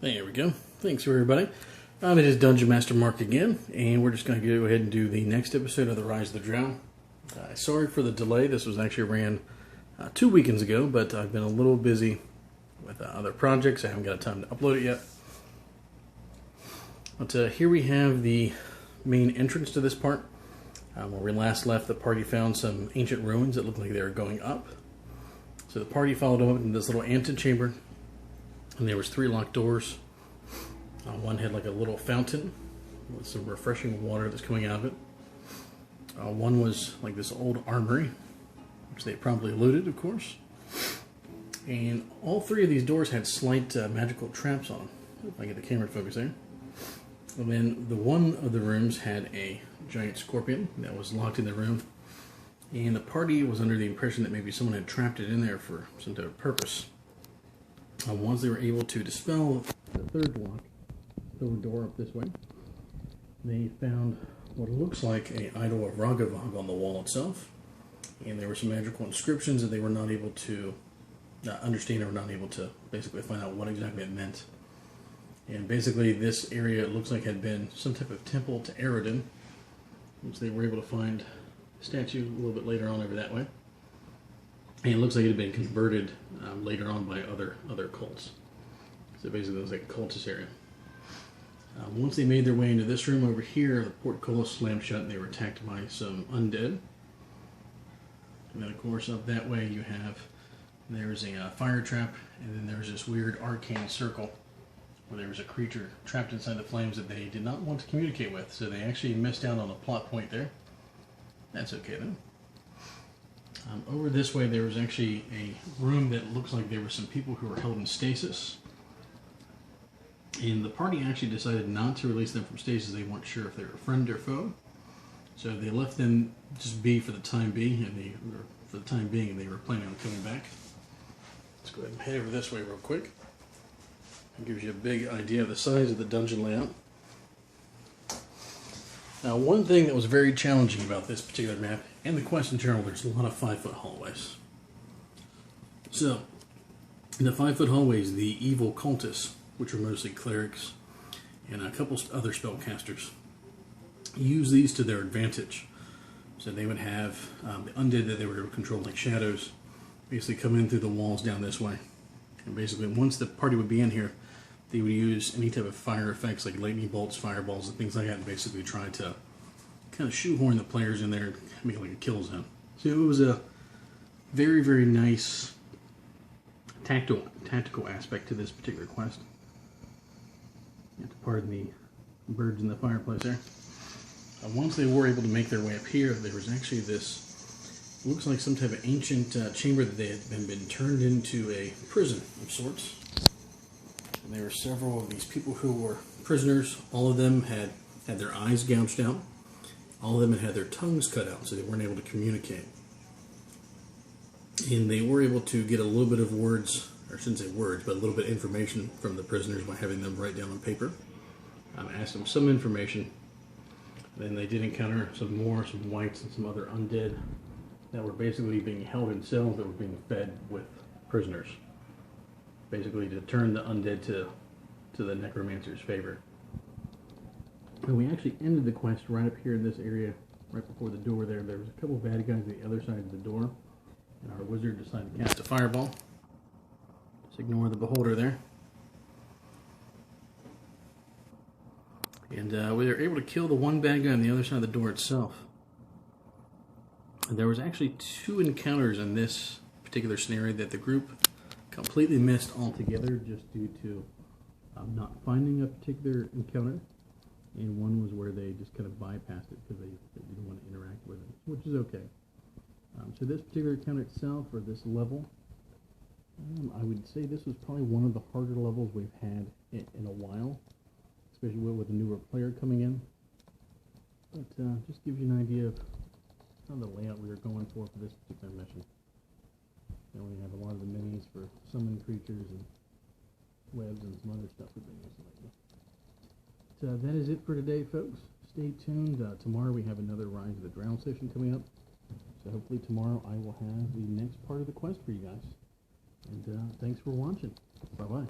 There we go. Thanks for everybody. It is Dungeon Master Mark again, and we're just going to go ahead and do the next episode of The Rise of the Drow. Sorry for the delay. This was actually ran 2 weekends ago, but I've been a little busy with other projects. I haven't got time to upload it yet. But here we have the main entrance to this part. Where we last left, the party found some ancient ruins that looked like they were going up. So the party followed up into this little antechamber, and there was 3 locked doors. One had like a little fountain with some refreshing water that's coming out of it. One was like this old armory, which they probably looted, of course. And all 3 of these doors had slight magical traps on them. If I get the camera to focus there. And then the one of the rooms had a giant scorpion that was locked in the room. And the party was under the impression that maybe someone had trapped it in there for some type of purpose. Once they were able to dispel the 3rd lock, the door up this way, they found what looks like an idol of Rovagug on the wall itself. And there were some magical inscriptions that they were not able to understand, or not able to basically find out what exactly it meant. And basically this area, it looks like, had been some type of temple to Eridan, which they were able to find a statue a little bit later on over that way. And it looks like it had been converted later on by other cults. So basically it was like a cultist area. Once they made their way into this room over here, the portcullis slammed shut and they were attacked by some undead. And then of course up that way you have, there's a fire trap, and then there's this weird arcane circle where there was a creature trapped inside the flames that they did not want to communicate with. So they actually missed out on a plot point there. That's okay then. Over this way there was actually a room that looks like there were some people who were held in stasis. And the party actually decided not to release them from stasis. They weren't sure if they were friend or foe. So they left them just be for the time being, and they were planning on coming back. Let's go ahead and head over this way real quick. It gives you a big idea of the size of the dungeon layout. Now, one thing that was very challenging about this particular map, and the quest in general, there's a lot of 5-foot hallways. So, in the 5-foot hallways, the evil cultists, which were mostly clerics, and a couple other spellcasters, use these to their advantage. So they would have the undead that they were able to control, like shadows, basically come in through the walls down this way. And basically, once the party would be in here, they would use any type of fire effects like lightning bolts, fireballs, and things like that, and basically try to kind of shoehorn the players in there and make it like a kill zone. So it was a very, very nice tactical aspect to this particular quest. You have to pardon the birds in the fireplace there. Once they were able to make their way up here, there was actually this, looks like some type of ancient chamber that they had been turned into a prison of sorts. And there were several of these people who were prisoners. All of them had their eyes gouged out. All of them had their tongues cut out, so they weren't able to communicate. And they were able to get a little bit of words, or I shouldn't say words, but a little bit of information from the prisoners by having them write down on paper. Asked them some information. Then they did encounter some whites and some other undead that were basically being held in cells that were being fed with prisoners. Basically to turn the undead to the necromancer's favor. And we actually ended the quest right up here in this area, right before the door there. There was a couple bad guys on the other side of the door, and our wizard decided to cast a fireball. Just ignore the beholder there. And we were able to kill the one bad guy on the other side of the door itself. And there was actually 2 encounters in this particular scenario that the group completely missed altogether, just due to not finding a particular encounter. And one was where they just kind of bypassed it because they didn't want to interact with it, which is okay. So this particular encounter itself, or this level, I would say this was probably one of the harder levels we've had in a while, especially with a newer player coming in. But just gives you an idea of kind of the layout we were going for this particular mission. And we have a lot of the minis for summoning creatures and webs and some other stuff we've been using lately. But that is it for today, folks. Stay tuned. Tomorrow we have another Rise of the Drow session coming up. So hopefully tomorrow I will have the next part of the quest for you guys. And thanks for watching. Bye-bye.